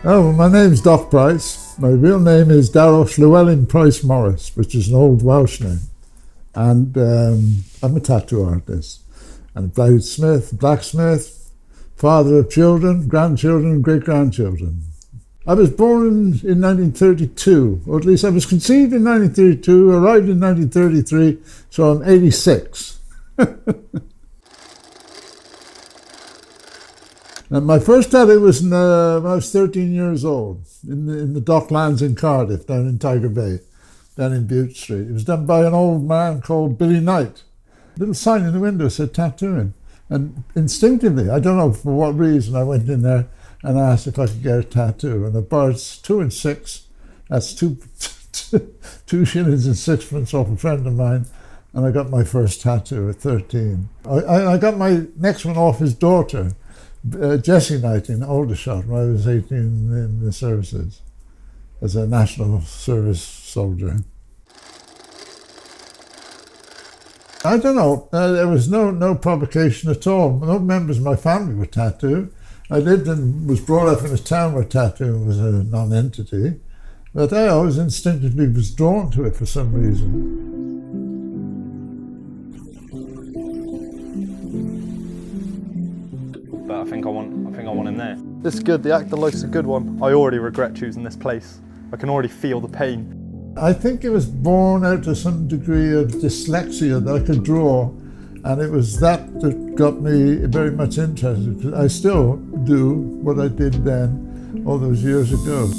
Oh, well, my name's Doc Price. My real name is Darrell Llewellyn Price Morris, which is an old Welsh name. And I'm a tattoo artist. And a bridesmith, blacksmith, father of children, grandchildren, and great-grandchildren. I was born in 1932, or at least I was conceived in 1932, arrived in 1933, so I'm 86. And my first tattoo was when I was 13 years old, in the Docklands in Cardiff, down in Tiger Bay, down in Bute Street. It was done by an old man called Billy Knight. A little sign in the window said tattooing. And instinctively, I don't know for what reason, I went in there and asked if I could get a tattoo. And I borrowed 2 6. That's two shillings and sixpence off a friend of mine. And I got my first tattoo at 13. I got my next one off his daughter, Jessie Knight in Aldershot, when I was 18 in the services as a national service soldier. I don't know, there was no provocation at all. No members of my family were tattooed. I lived and was brought up in a town where tattooing was a non-entity, but I always instinctively was drawn to it for some reason. But I think I want him there. This is good, the actor life's a good one. I already regret choosing this place. I can already feel the pain. I think it was born out of some degree of dyslexia that I could draw, and it was that got me very much interested, because I still do what I did then, all those years ago.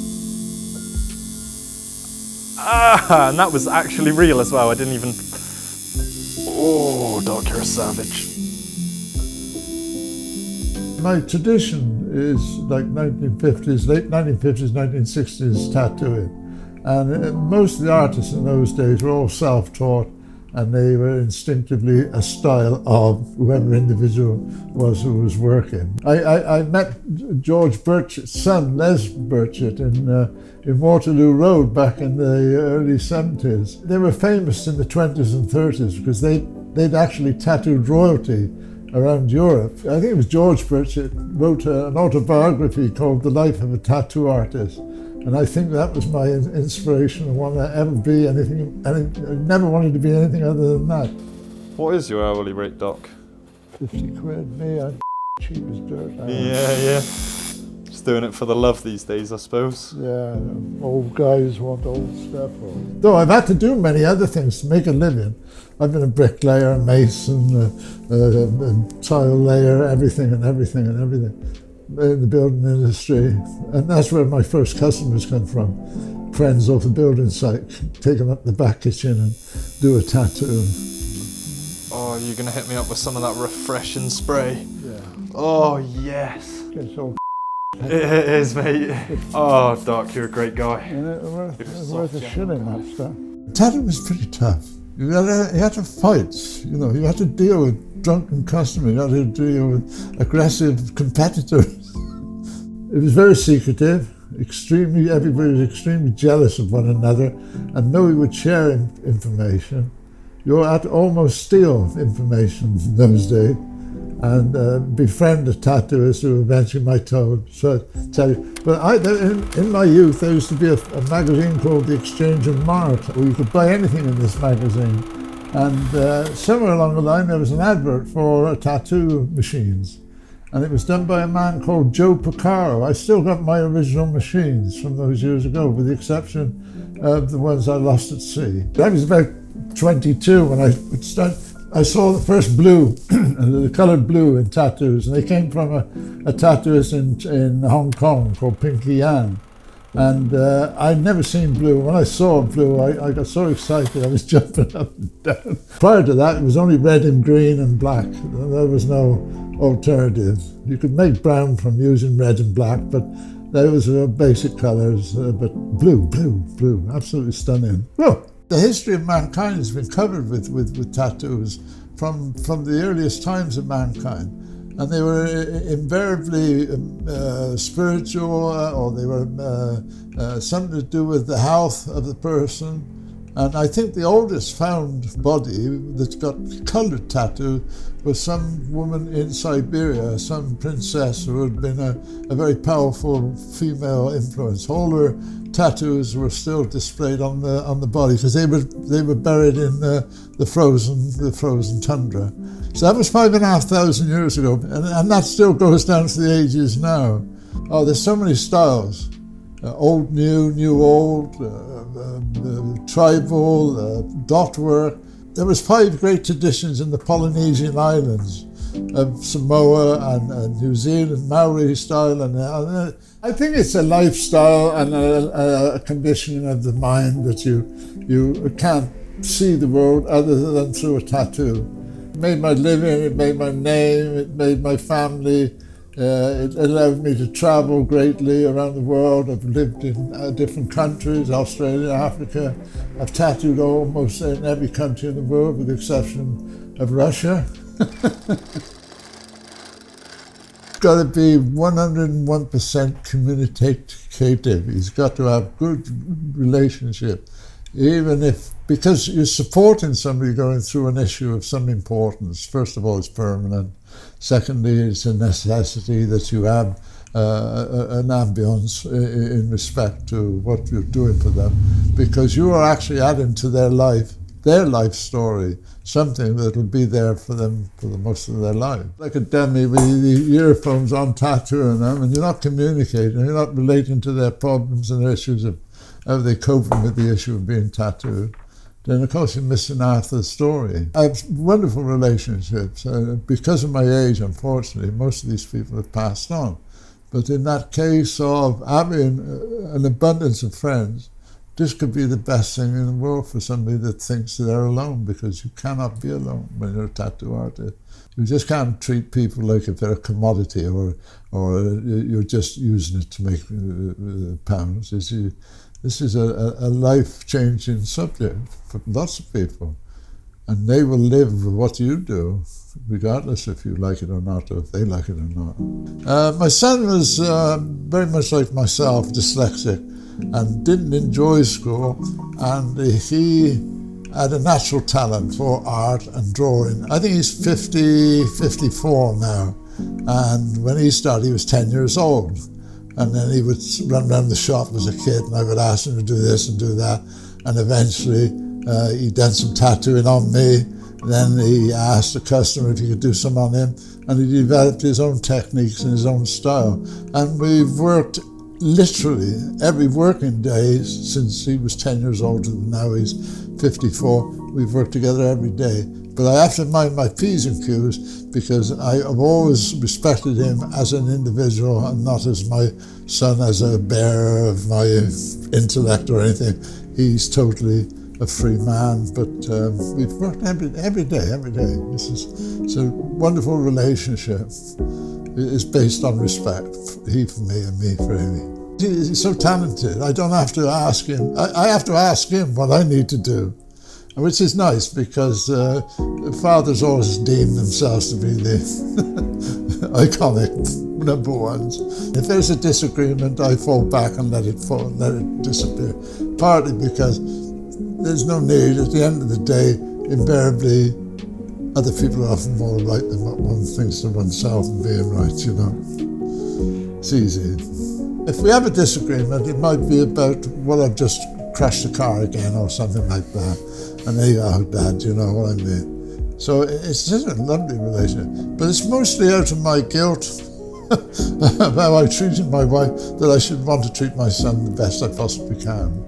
Ah, and that was actually real as well. I didn't even... Oh, Doc, you're a savage. My tradition is like 1950s, late 1950s, 1960s tattooing. And most of the artists in those days were all self-taught, and they were instinctively a style of whoever individual was who was working. I met George Birchett's son, Les Birchett, in Waterloo Road back in the early 70s. They were famous in the 20s and 30s because they'd actually tattooed royalty around Europe. I think it was George Birchett wrote an autobiography called The Life of a Tattoo Artist. And I think that was my inspiration. I want to ever be anything, I never wanted to be anything other than that. What is your hourly rate, Doc? 50 quid, me, I'm cheap as dirt. Yeah. Just doing it for the love these days, I suppose. Yeah, old guys want old stuff. Though I've had to do many other things to make a living. I've been a bricklayer, a mason, a tile layer, everything in the building industry. And that's where my first customers come from. Friends off the building site, take them up the back kitchen and do a tattoo. Oh, you're gonna hit me up with some of that refreshing spray? Yeah. Oh, yes. It's all It is, mate. Oh, Doc, you're a great guy. It's worth a shilling, that stuff. Tattoo was pretty tough. You had to fight, you had to deal with drunken customers, you had to deal with aggressive competitors. It was very secretive, everybody was extremely jealous of one another, and nobody would share information. You had to almost steal information in those days, and befriend a tattooist who eventually might tell you. But in my youth, there used to be a magazine called The Exchange of Mart, where you could buy anything in this magazine. And somewhere along the line, there was an advert for tattoo machines. And it was done by a man called Joe Picaro. I still got my original machines from those years ago, with the exception of the ones I lost at sea. I was about 22 when I saw the first blue, the coloured blue in tattoos, and they came from a tattooist in Hong Kong called Pinky Yan. And I'd never seen blue. When I saw blue, I got so excited, I was jumping up and down. Prior to that, it was only red and green and black. There was no alternative. You could make brown from using red and black, but those were basic colours. But blue, absolutely stunning. Well, the history of mankind has been covered with tattoos from the earliest times of mankind. And they were invariably spiritual, or they were something to do with the health of the person, And I think the oldest found body that's got coloured tattoo was some woman in Siberia, some princess who had been a very powerful female influence. All her tattoos were still displayed on the body because they were buried in the frozen tundra. So that was 5,500 years ago, and that still goes down to the ages now. Oh, there's so many styles. Old, new, old, tribal, dot work. There was 5 great traditions in the Polynesian islands of Samoa and New Zealand, Maori style. And I think it's a lifestyle and a conditioning of the mind that you can't see the world other than through a tattoo. It made my living, it made my name, it made my family. It allowed me to travel greatly around the world. I've lived in different countries, Australia, Africa. I've tattooed almost in every country in the world with the exception of Russia. It's got to be 101% communicative. He's got to have good relationship. Even if, because you're supporting somebody going through an issue of some importance, first of all, it's permanent. Secondly, it's a necessity that you have an ambience in respect to what you're doing for them, because you are actually adding to their life story, something that will be there for them for the most of their life. Like a dummy with the earphones on, tattooing them, and you're not communicating, you're not relating to their problems and their issues of how they coping with the issue of being tattooed, then of course you're missing half the story. I have wonderful relationships. Because of my age, unfortunately, most of these people have passed on. But in that case of having an abundance of friends, this could be the best thing in the world for somebody that thinks they're alone, because you cannot be alone when you're a tattoo artist. You just can't treat people like if they're a commodity or you're just using it to make pounds. This is a life-changing subject for lots of people, and they will live with what you do, regardless if you like it or not, or if they like it or not. My son was very much like myself, dyslexic, and didn't enjoy school, and he had a natural talent for art and drawing. I think he's 54 now, and when he started, he was 10 years old. And then he would run around the shop as a kid, and I would ask him to do this and do that. And eventually, he'd done some tattooing on me. Then he asked a customer if he could do some on him, and he developed his own techniques and his own style. And we've worked literally every working day since he was 10 years old, and now he's 54. We've worked together every day. But I have to mind my P's and Q's, because I have always respected him as an individual and not as my son as a bearer of my intellect or anything. He's totally a free man, but we've worked every day. It's a wonderful relationship. It's based on respect, he for me and me for him. He's so talented, I don't have to ask him. I have to ask him what I need to do. Which is nice, because fathers always deem themselves to be the iconic number ones. If there's a disagreement, I fall back and let it disappear. Partly because there's no need. At the end of the day, invariably, other people are often more right than what one thinks of oneself and being right, you know. It's easy. If we have a disagreement, it might be about, well, I've just crashed the car again or something like that. And there you go, Dad, you know what I mean. So it's just a lovely relationship. But it's mostly out of my guilt of how I treated my wife, that I should want to treat my son the best I possibly can.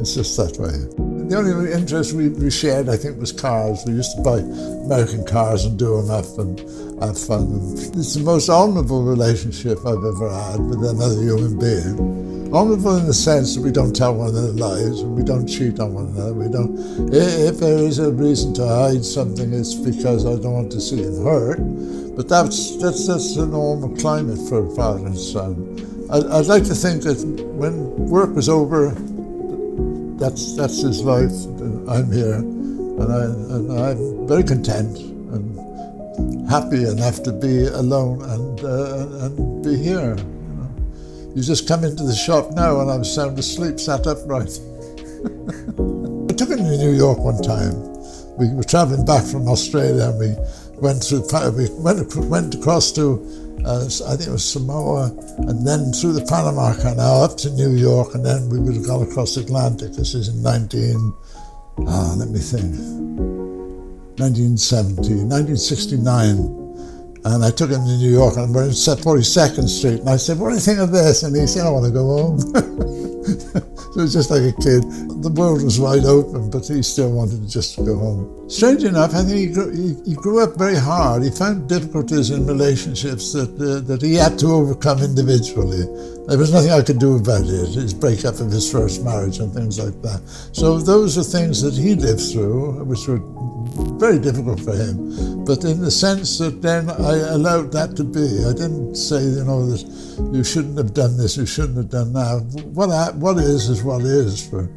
It's just that way. The only interest we shared, I think, was cars. We used to buy American cars and do them up and have fun. It's the most honourable relationship I've ever had with another human being. Honourable in the sense that we don't tell one another lies, and we don't cheat on one another. We don't. If there is a reason to hide something, it's because I don't want to see him hurt. But that's the normal climate for a father and son. I'd like to think that when work was over, that's his life. I'm here, and I'm very content and happy enough to be alone and be here. You just come into the shop now and I'm sound asleep, sat upright. took him to New York one time. We were traveling back from Australia, and we went across to, I think it was Samoa, and then through the Panama Canal up to New York, and then we would have gone across the Atlantic. This is in 1969. And I took him to New York, and we're in 42nd Street, and I said, what do you think of this? And he said, I want to go home. So it was just like a kid. The world was wide open, but he still wanted just to go home. Strange enough, I think he grew up very hard. He found difficulties in relationships that he had to overcome individually. There was nothing I could do about it, his breakup of his first marriage and things like that. So those are things that he lived through, which were very difficult for him. But in the sense that then I allowed that to be. I didn't say, you know, that you shouldn't have done this, you shouldn't have done that. What is what is for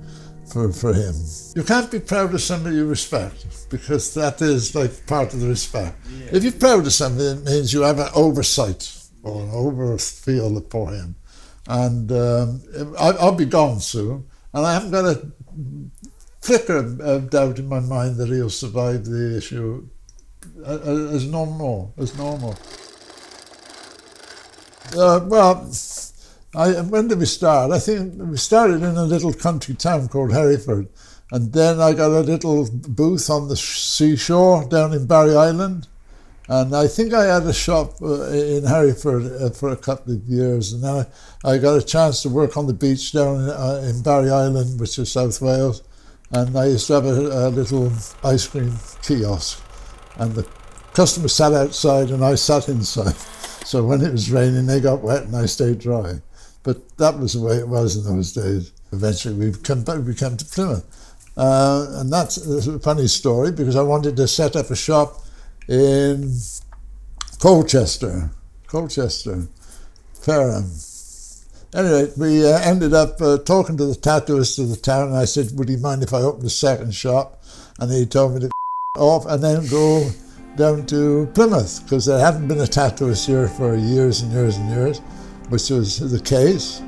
him. You can't be proud of somebody you respect, because that is like part of the respect. Yeah. If you're proud of somebody, it means you have an oversight or an overfeel for him. And I'll be gone soon, and I haven't got a flicker of doubt in my mind that he'll survive the issue as normal. When did we start? I think we started in a little country town called Hereford, and then I got a little booth on the seashore down in Barry Island, and I think I had a shop in Hereford for a couple of years, and then I got a chance to work on the beach down in Barry Island, which is South Wales, and I used to have a little ice cream kiosk, and the customers sat outside and I sat inside. So when it was raining, they got wet and I stayed dry. But that was the way it was in those days. Eventually we came to Plymouth. And that's a funny story, because I wanted to set up a shop in Colchester, Fareham. Anyway, we ended up talking to the tattooist of the town, and I said, would he mind if I opened a second shop? And he told me to off and then go down to Plymouth, because there hadn't been a tattooist here for years and years and years, which was the case.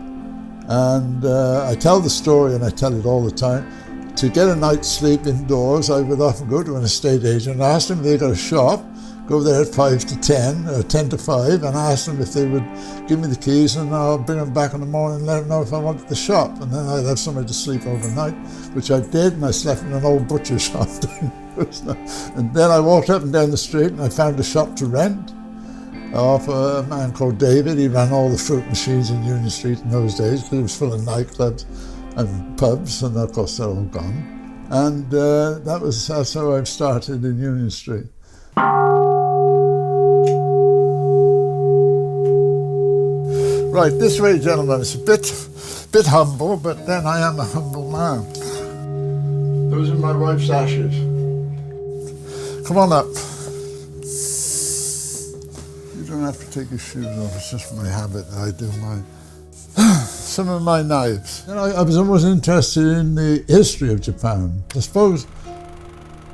And I tell the story, and I tell it all the time. To get a night's sleep indoors, I would often go to an estate agent and ask them if they got a shop, go there at 5 to 10, or 10 to 5, and ask them if they would give me the keys, and I'll bring them back in the morning and let them know if I wanted the shop. And then I'd have somewhere to sleep overnight, which I did, and I slept in an old butcher shop. And then I walked up and down the street, and I found a shop to rent off a man called David. He ran all the fruit machines in Union Street in those days, because it was full of nightclubs and pubs, and of course they're all gone. And that's how I started in Union Street. Right, this way, gentlemen. It's a bit humble, but then I am a humble man. Those are my wife's ashes. Come on up. You don't have to take your shoes off. It's just my habit that I do mine. Some of my knives. You know, I was always interested in the history of Japan. I suppose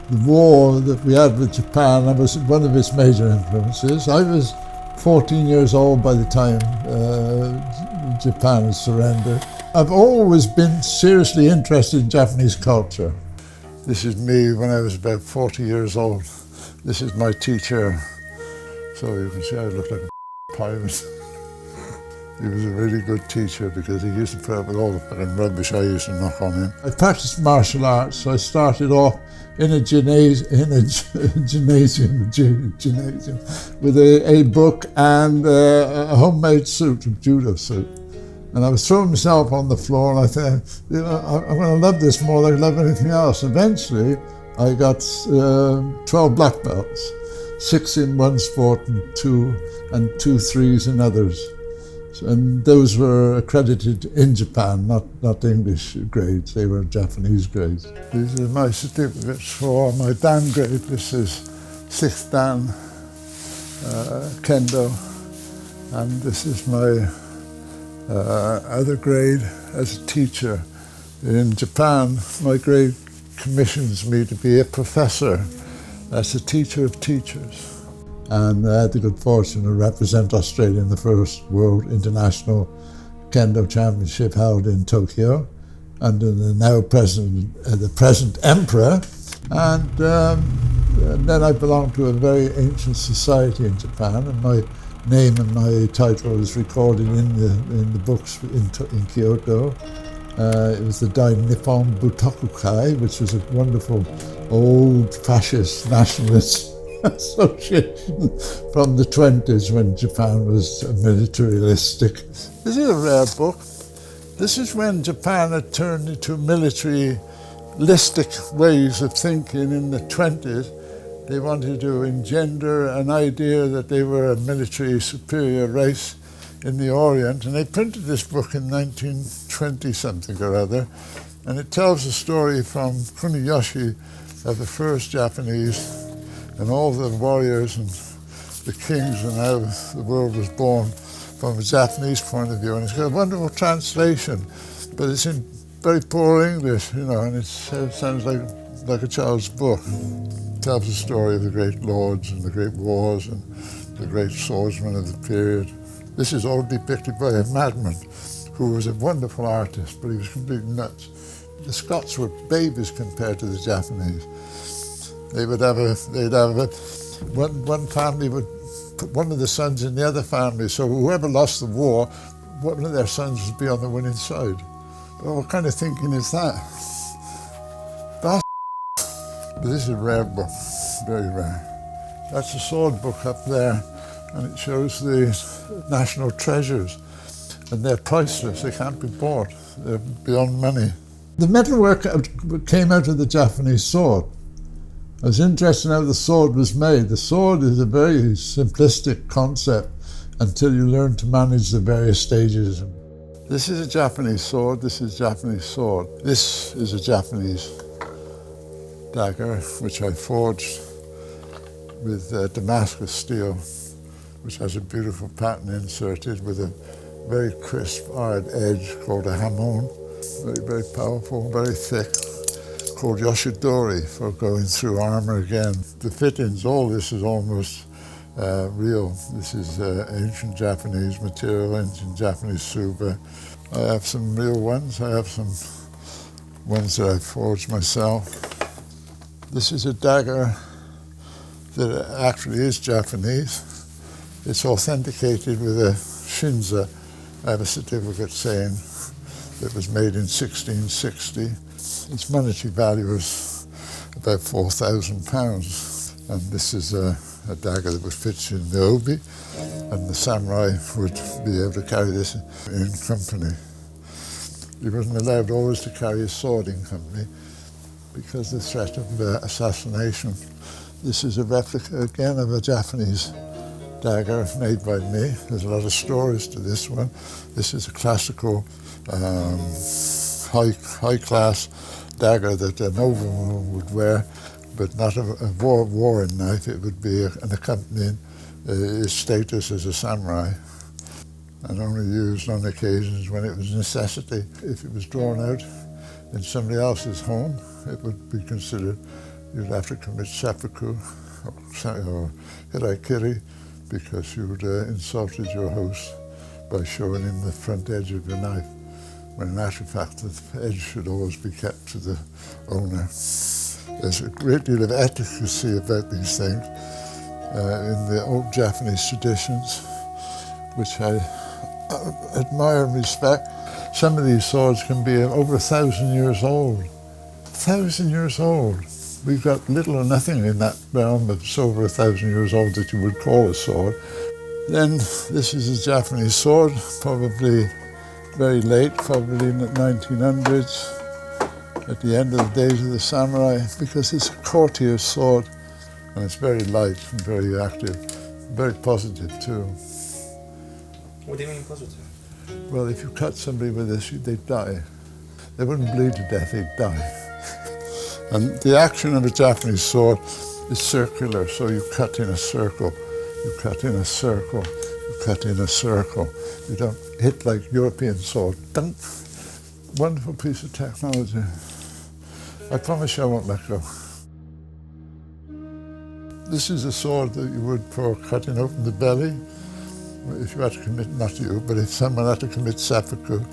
the war that we had with Japan, that was one of its major influences. I was 14 years old by the time Japan had surrendered. I've always been seriously interested in Japanese culture. This is me when I was about 40 years old. This is my teacher. So you can see I look like a pirate. He was a really good teacher, because he used to put up with all the fucking rubbish I used to knock on him. I practiced martial arts, so I started off in a gymnasium with a book and a homemade suit, a judo suit. And I was throwing myself on the floor, and I thought, you know, I'm going to love this more than I love anything else. Eventually, I got 12 black belts, 6 in one sport and 2 3s in others. And those were accredited in Japan, not English grades, they were Japanese grades. These are my certificates for my Dan grade. This is 6th Dan Kendo, and this is my other grade as a teacher. In Japan, my grade commissions me to be a professor as a teacher of teachers. And I had the good fortune to represent Australia in the first World International Kendo Championship held in Tokyo. under the now the present emperor, and then I belonged to a very ancient society in Japan, and my name and my title is recorded in the books in Kyoto. It was the Dai Nippon Butokukai, which was a wonderful old fascist nationalist association from the 20s when Japan was militaristic. This is a rare book. This is when Japan had turned into militaristic ways of thinking in the 20s. They wanted to engender an idea that they were a military superior race in the Orient, and they printed this book in 1920 something or other, and it tells the story from Kuniyoshi of the first Japanese and all the warriors and the kings and how the world was born from a Japanese point of view. And it's got a wonderful translation, but it's in very poor English, you know, and it sounds like a child's book. It tells the story of the great lords and the great wars and the great swordsmen of the period. This is all depicted by a madman who was a wonderful artist, but he was completely nuts. The Scots were babies compared to the Japanese. One family would put one of the sons in the other family, so whoever lost the war, one of their sons would be on the winning side. Well, what kind of thinking is that? But this is a rare book, very rare. That's a sword book up there, and it shows the national treasures, and they're priceless, they can't be bought, they're beyond money. The metalwork came out of the Japanese sword. I was interested in how the sword was made. The sword is a very simplistic concept until you learn to manage the various stages. This is a Japanese sword, this is a Japanese sword. This is a Japanese dagger, which I forged with Damascus steel, which has a beautiful pattern inserted with a very crisp, hard edge called a hamon. Very, very powerful, very thick, called yoshidori for going through armor again. The fittings, all this is almost real. This is ancient Japanese material, ancient Japanese tsuba. I have some real ones. I have some ones that I forged myself. This is a dagger that actually is Japanese. It's authenticated with a shinza. I have a certificate saying it was made in 1660. Its monetary value is about £4,000. And this is a dagger that was fitted in the obi, and the samurai would be able to carry this in company. He wasn't allowed always to carry his sword in company because of the threat of assassination. This is a replica again of a Japanese dagger made by me. There's a lot of stories to this one. This is a classical high-class dagger that a nobleman would wear, but not a warring knife. It would be an accompanying his status as a samurai, and only used on occasions when it was a necessity. If it was drawn out in somebody else's home, it would be considered you'd have to commit seppuku or hiraikiri, because you would insulted your host by showing him the front edge of your knife, when in actual fact the edge should always be kept to the owner. There's a great deal of etiquette about these things in the old Japanese traditions, which I admire and respect. Some of these swords can be over 1,000 years old. 1,000 years old. We've got little or nothing in that realm of over 1,000 years old that you would call a sword. Then this is a Japanese sword, probably very late, probably in the 1900s, at the end of the days of the samurai, because it's a courtier sword and it's very light and very active, very positive too. What do you mean positive? Well, if you cut somebody with this, they'd die. They wouldn't bleed to death, they'd die. And the action of a Japanese sword is circular, so you cut in a circle, you cut in a circle, you cut in a circle. You don't hit like European sword. Dunk. Wonderful piece of technology. I promise you I won't let go. This is a sword that you would for cutting open the belly. If you had to commit, not you, but if someone had to commit seppuku,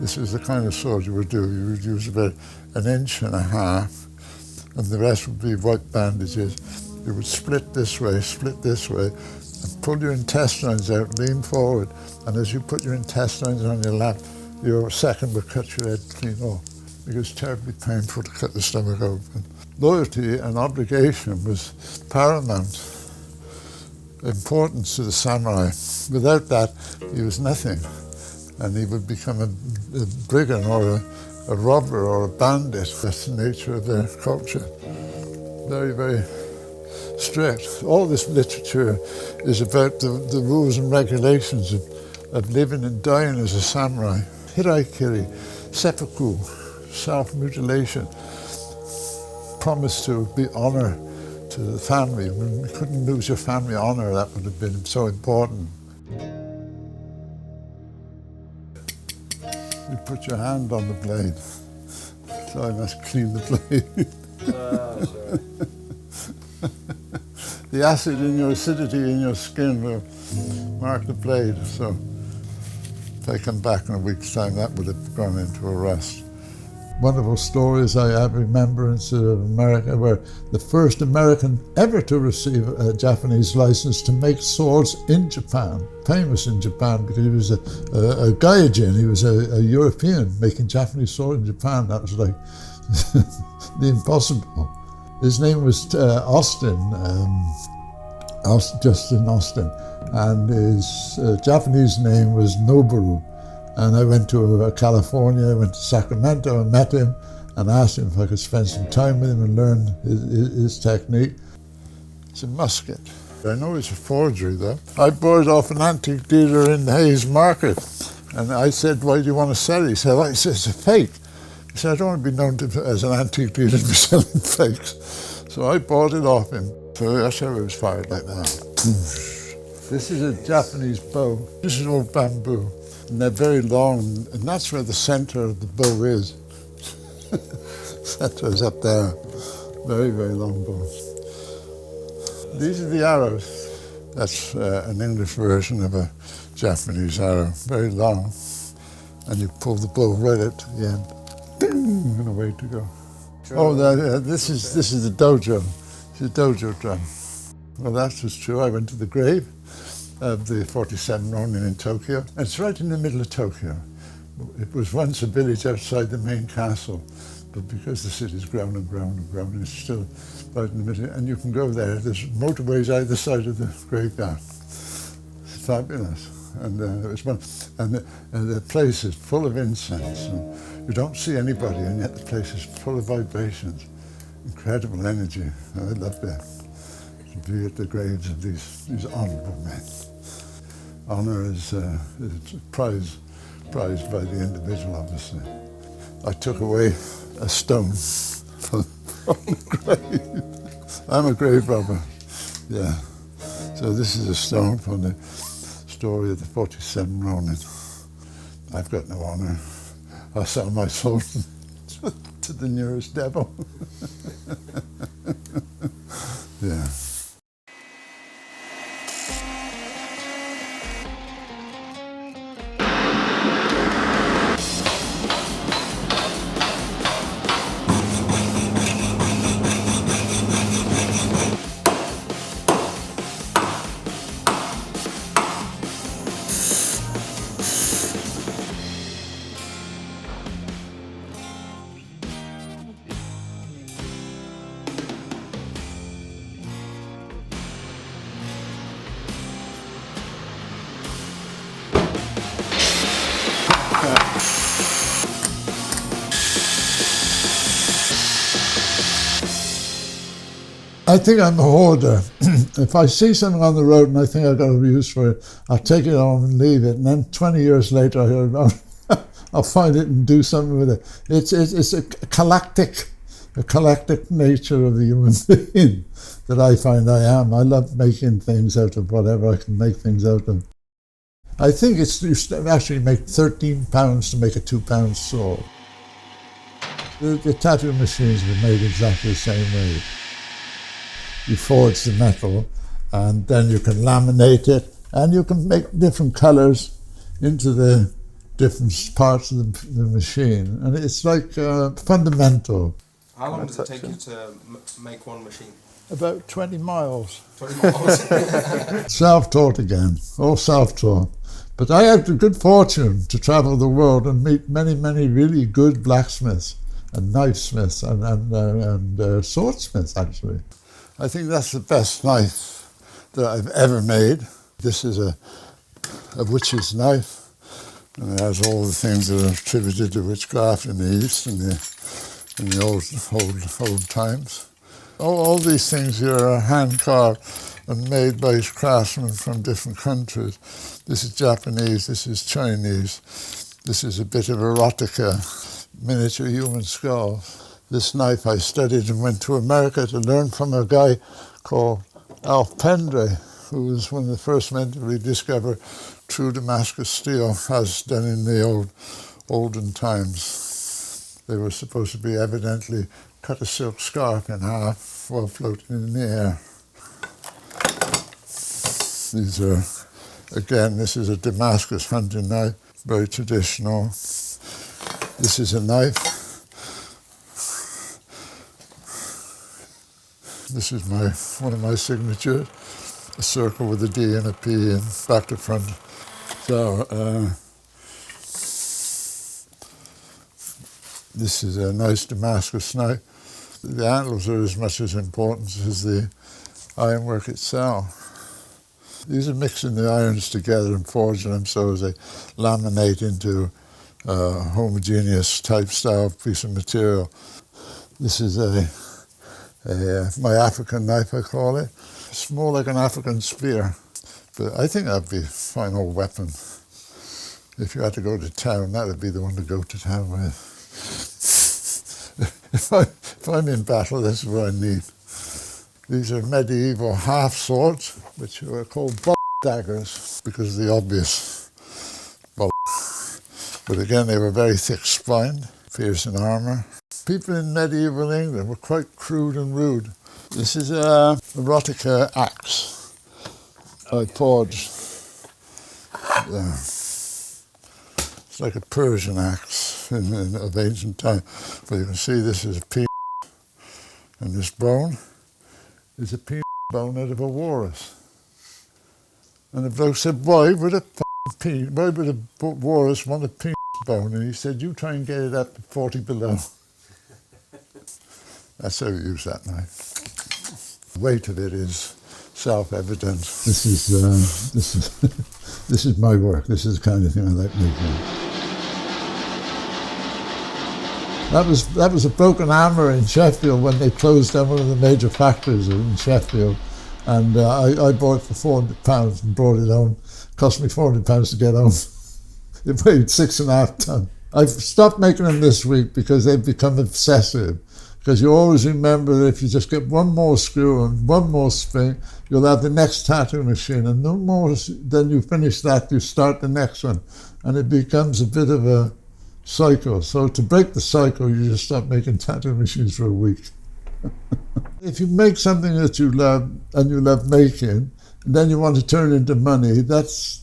This is the kind of sword you would do. You would use about 1.5 inches, and the rest would be white bandages. You would split this way, and pull your intestines out, lean forward, and as you put your intestines on your lap, your second would cut your head clean off, because it's terribly painful to cut the stomach open. Loyalty and obligation was paramount importance to the samurai. Without that, he was nothing, and he would become a brigand or a robber or a bandit. That's the nature of their culture. Very, very strict. All this literature is about the rules and regulations of living and dying as a samurai. Hiraikiri, seppuku, self-mutilation, promise to be honor to the family. You couldn't lose your family honor, that would have been so important. You put your hand on the blade, so I must clean the blade. The acid in your acidity in your skin will mark the blade, so if I come back in a week's time, that would have gone into a rust. Wonderful stories I have remembrance of America, where the first American ever to receive a Japanese license to make swords in Japan, famous in Japan because he was a gaijin, he was a European making Japanese sword in Japan. That was like the impossible. His name was Justin Austin, and his Japanese name was Noboru. And I went to California, I went to Sacramento and met him and asked him if I could spend some time with him and learn his technique. It's a musket. I know it's a forgery though. I bought it off an antique dealer in the Hayes Market, and I said, why do you want to sell it? He said, it's a fake. He said, I don't want to be known as an antique dealer for selling fakes. So I bought it off him. So that's how it was fired, like that. This is a Japanese bow. This is old bamboo. And they're very long, and that's where the center of the bow is. Center is up there. Very, very long bows. These are the arrows. That's an English version of a Japanese arrow. Very long. And you pull the bow right out to the end. Ding, and away to go. Oh, this is the dojo. It's a dojo drum. Well, that was true. I went to the grave of the 47 Ronin in Tokyo. And it's right in the middle of Tokyo. It was once a village outside the main castle, but because the city's grown and grown and grown, it's still right in the middle. And you can go there. There's motorways either side of the graveyard. It's fabulous. And it was one. And the place is full of incense, and you don't see anybody, and yet the place is full of vibrations. Incredible energy. I love that. To be at the graves of these honourable men. Honour is prized by the individual, obviously. I took away a stone from the grave. I'm a grave robber, yeah. So this is a stone from the story of the 47 Ronin. I've got no honour. I'll sell my soul to the nearest devil. Yeah. I think I'm a hoarder. If I see something on the road and I think I've got a use for it, I'll take it home and leave it. And then 20 years later, I'll find it and do something with it. It's a galactic nature of the human being that I find I am. I love making things out of whatever I can make things out of. I think you actually make £13 to make a £2 sword. The tattoo machines were made exactly the same way. You forge the metal, and then you can laminate it, and you can make different colours into the different parts of the machine, and it's like fundamental. How long does it take you to make one machine? About 20 miles. 20 miles? Self-taught again, all self-taught. But I had the good fortune to travel the world and meet many, many really good blacksmiths and knifesmiths and swordsmiths, actually. I think that's the best knife that I've ever made. This is a witch's knife, and it has all the things that are attributed to witchcraft in the East and in the old times. All these things here are hand-carved and made by craftsmen from different countries. This is Japanese, this is Chinese, this is a bit of erotica, miniature human skulls. This knife I studied and went to America to learn from a guy called Alf Pendre, who was one of the first men to rediscover true Damascus steel, as done in the olden times. They were supposed to be evidently cut a silk scarf in half while floating in the air. These are, again, this is a Damascus hunting knife, very traditional. This is a knife. This is one of my signatures, a circle with a D and a P in back to front. So, this is a nice Damascus knife. The antlers are as much as important as the ironwork itself. These are mixing the irons together and forging them so as they laminate into a homogeneous type style piece of material. This is my African knife, I call it. It's more like an African spear, but I think that'd be a fine old weapon. If you had to go to town, that would be the one to go to town with. If I'm in battle, this is what I need. These are medieval half swords, which are called daggers because of the obvious But again, they were very thick-spined, piercing armour. People in medieval England were quite crude and rude. This is a erotica axe I forged. It's like a Persian axe of ancient time. But you can see this is a penis, and this bone is a penis bone out of a walrus. And the bloke said, why would a walrus want a penis bone? And he said, you try and get it up to 40 below. That's how we use that knife. The weight of it is self-evident. This is my work. This is the kind of thing I like making. That was a broken hammer in Sheffield when they closed down one of the major factories in Sheffield, and I bought it for £400 and brought it home. It cost me £400 to get home. It weighed 6.5 tons. I've stopped making them this week because they've become obsessive. Because you always remember that if you just get one more screw and one more spring, you'll have the next tattoo machine, and no more than you finish that, you start the next one, and it becomes a bit of a cycle. So to break the cycle, you just stop making tattoo machines for a week. If you make something that you love and you love making, and then you want to turn it into money, that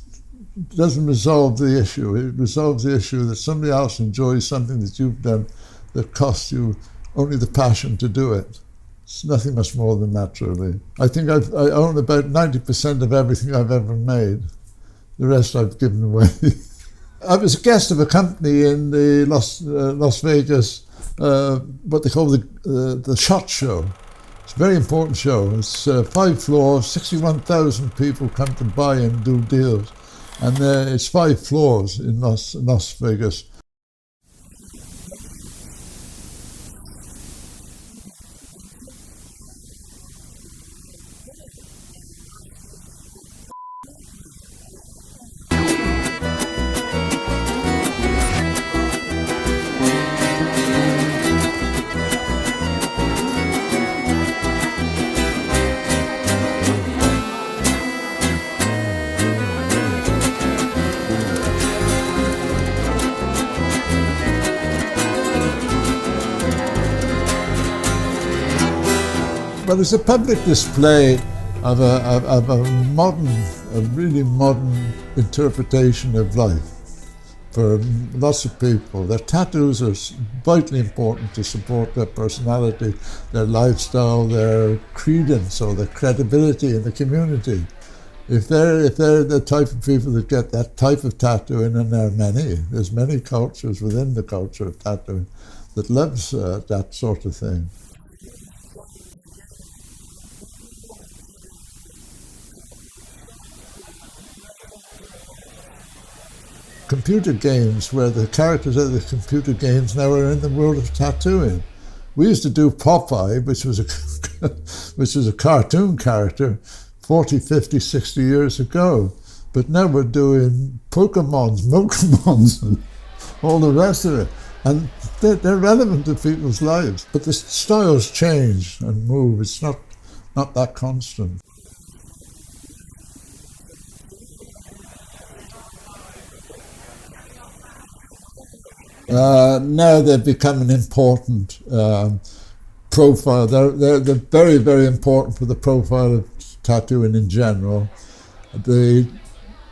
doesn't resolve the issue. It resolves the issue that somebody else enjoys something that you've done that costs you only the passion to do it. It's nothing much more than that, really. I think I own about 90% of everything I've ever made. The rest I've given away. I was a guest of a company in the Las Vegas, what they call the SHOT Show. It's a very important show. It's 5 floors, 61,000 people come to buy and do deals. And it's 5 floors in Las Vegas. But it's a public display of a really modern interpretation of life. for lots of people. Their tattoos are vitally important to support their personality, their lifestyle, their credence or their credibility in the community. If they're the type of people that get that type of tattooing, and there's many cultures within the culture of tattooing that loves that sort of thing. Computer games, where the characters of the computer games now are in the world of tattooing. We used to do Popeye, which was a cartoon character 40, 50, 60 years ago. But now we're doing Pokemons, and all the rest of it. And they're relevant to people's lives. But the styles change and move. It's not that constant. Now they've become an important profile. They're very, very important for the profile of tattooing in general. The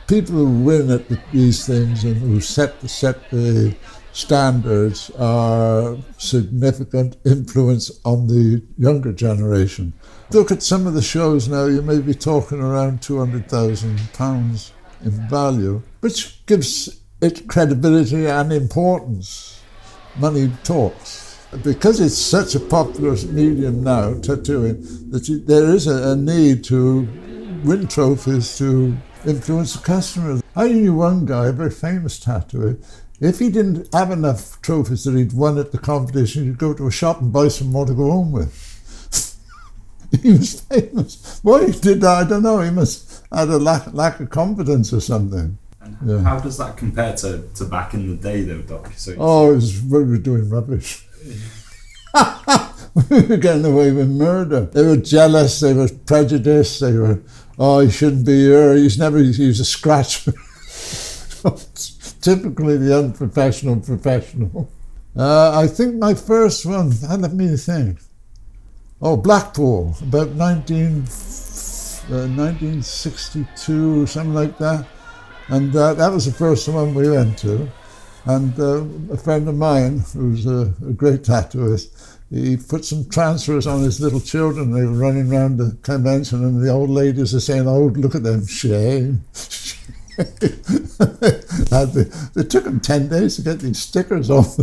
people who win at these things and who set the standards are significant influence on the younger generation. Look at some of the shows now, you may be talking around £200,000 in value, which gives it credibility and importance. Money talks. Because it's such a popular medium now, tattooing, that there is a need to win trophies to influence the customers. I knew one guy, a very famous tattooer, if he didn't have enough trophies that he'd won at the competition, he'd go to a shop and buy some more to go home with. He was famous. Why he did that, I don't know. He must have a lack of confidence or something. And how does that compare to back in the day, though, Doc? We were doing rubbish. We were getting away with murder. They were jealous, they were prejudiced, they were, he shouldn't be here, he's a scratcher. Typically the unprofessional professional. I think my first one, let me think. Blackpool, about 1962, something like that. And that was the first one we went to. And a friend of mine, who's a great tattooist, he put some transfers on his little children. They were running around the convention and the old ladies are saying, look at them, shame. It took them 10 days to get these stickers off.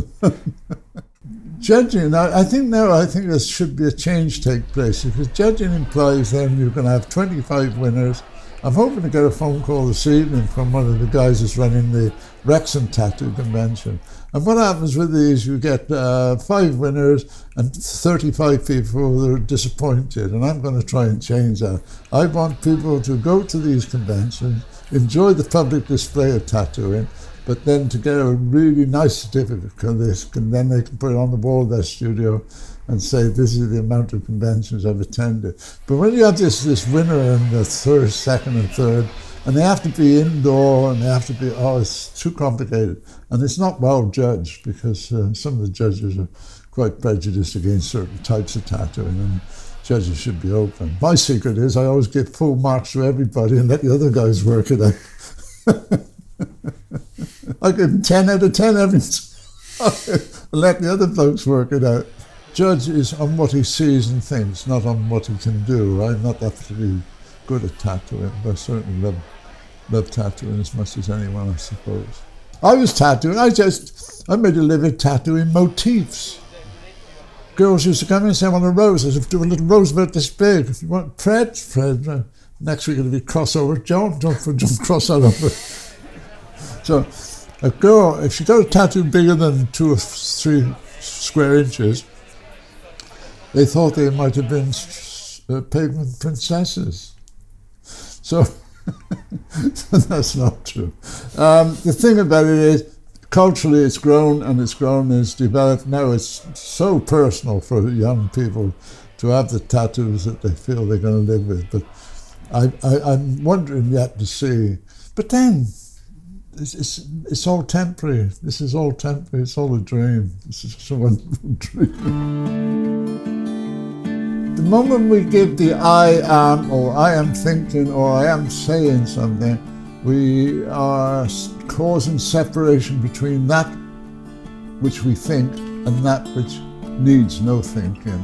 Judging, I think there should be a change take place, because judging implies then you're going to have 25 winners. I'm hoping to get a phone call this evening from one of the guys who's running the Wrexham Tattoo Convention. And what happens with these, you get 5 winners and 35 people that are disappointed. And I'm going to try and change that. I want people to go to these conventions, enjoy the public display of tattooing, but then to get a really nice certificate of this, and then they can put it on the wall of their studio and say, this is the amount of conventions I've attended. But when you have this winner in the second and third, and they have to be indoor, and they have to be, it's too complicated. And it's not well judged, because some of the judges are quite prejudiced against certain types of tattooing, and judges should be open. My secret is I always give full marks to everybody and let the other guys work it out. I give them 10 out of 10 every time. Let the other folks work it out. Judge is on what he sees and thinks, not on what he can do. I'm not that particularly good at tattooing, but I certainly love tattooing as much as anyone, I suppose. I was tattooing. I made a living tattooing motifs. Girls used to come in and say, I want a rose. I said, do a little rose about this big. If you want Fred, next week it'll be crossover. John, don't cross that over. So a girl, if she got a tattoo bigger than 2 or 3 square inches, they thought they might have been pavement princesses. So that's not true. The thing about it is, culturally it's grown and it's developed. Now it's so personal for young people to have the tattoos that they feel they're going to live with. But I'm wondering yet to see. But then, it's all temporary. This is all temporary. It's all a dream. This is just a wonderful dream. The moment we give the I am, or I am thinking, or I am saying something, We are causing separation between that which we think and that which needs no thinking.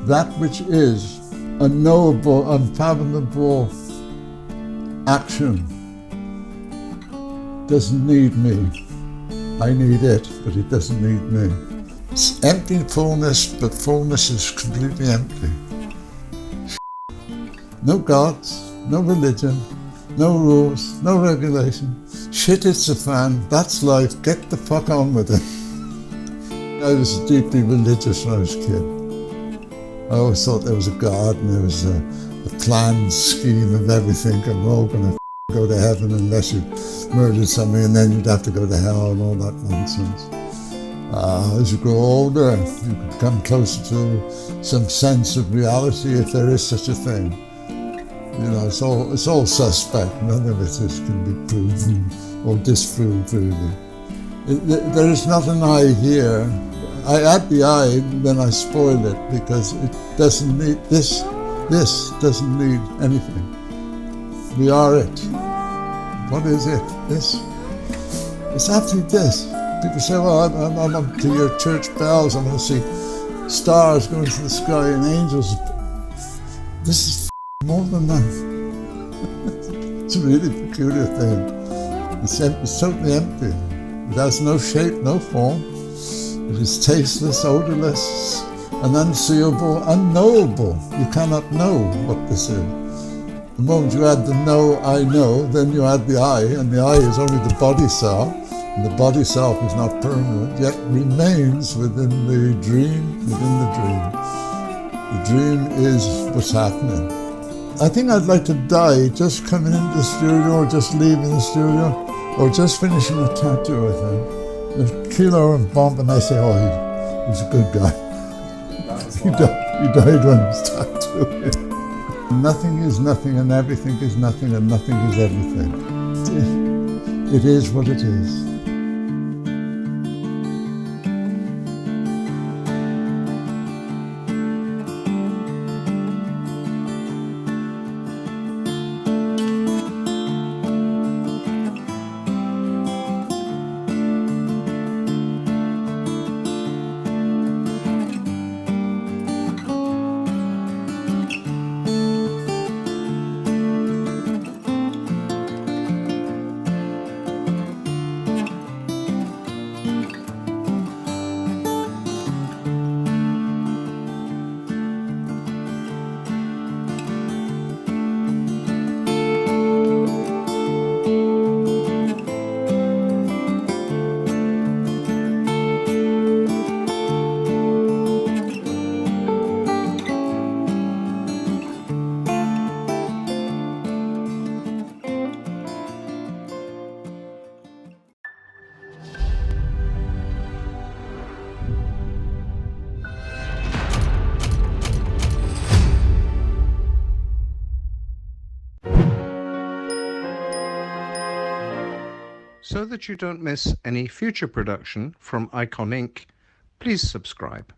That which is unknowable, unfathomable action doesn't need me. I need it, but it doesn't need me. It's empty fullness, but fullness is completely empty. No gods, no religion, no rules, no regulation. Shit hits the fan, that's life, get the fuck on with it. I was deeply religious when I was a kid. I always thought there was a God and there was a planned scheme of everything, and we're all going to go to heaven unless you murdered somebody, and then you'd have to go to hell and all that nonsense. As you grow older, you can come closer to some sense of reality, if there is such a thing. You know, it's all suspect. None of it can be proven or disproved, really. There is not an I here. I add the I, then I spoil it, because it doesn't need this. This doesn't need anything. We are it. What is it? This? It's actually this. People say, well, I'm up to your church bells, I'm going to see stars going to the sky and angels. This is more than that. It's a really peculiar thing. It's totally empty. It has no shape, no form. It is tasteless, odorless, and unseeable, unknowable. You cannot know what this is. The moment you add the know, I know, then you add the I, and the I is only the body self, and the body self is not permanent, yet remains within the dream, within the dream. The dream is what's happening. I think I'd like to die just coming into the studio, or just leaving the studio, or just finishing a tattoo, I think. A kilo and bomb, and I say, oh, he's a good guy. He died when he was tattooing. Nothing is nothing, and everything is nothing, and nothing is everything. It is what it is. So that you don't miss any future production from ICONINK, please subscribe.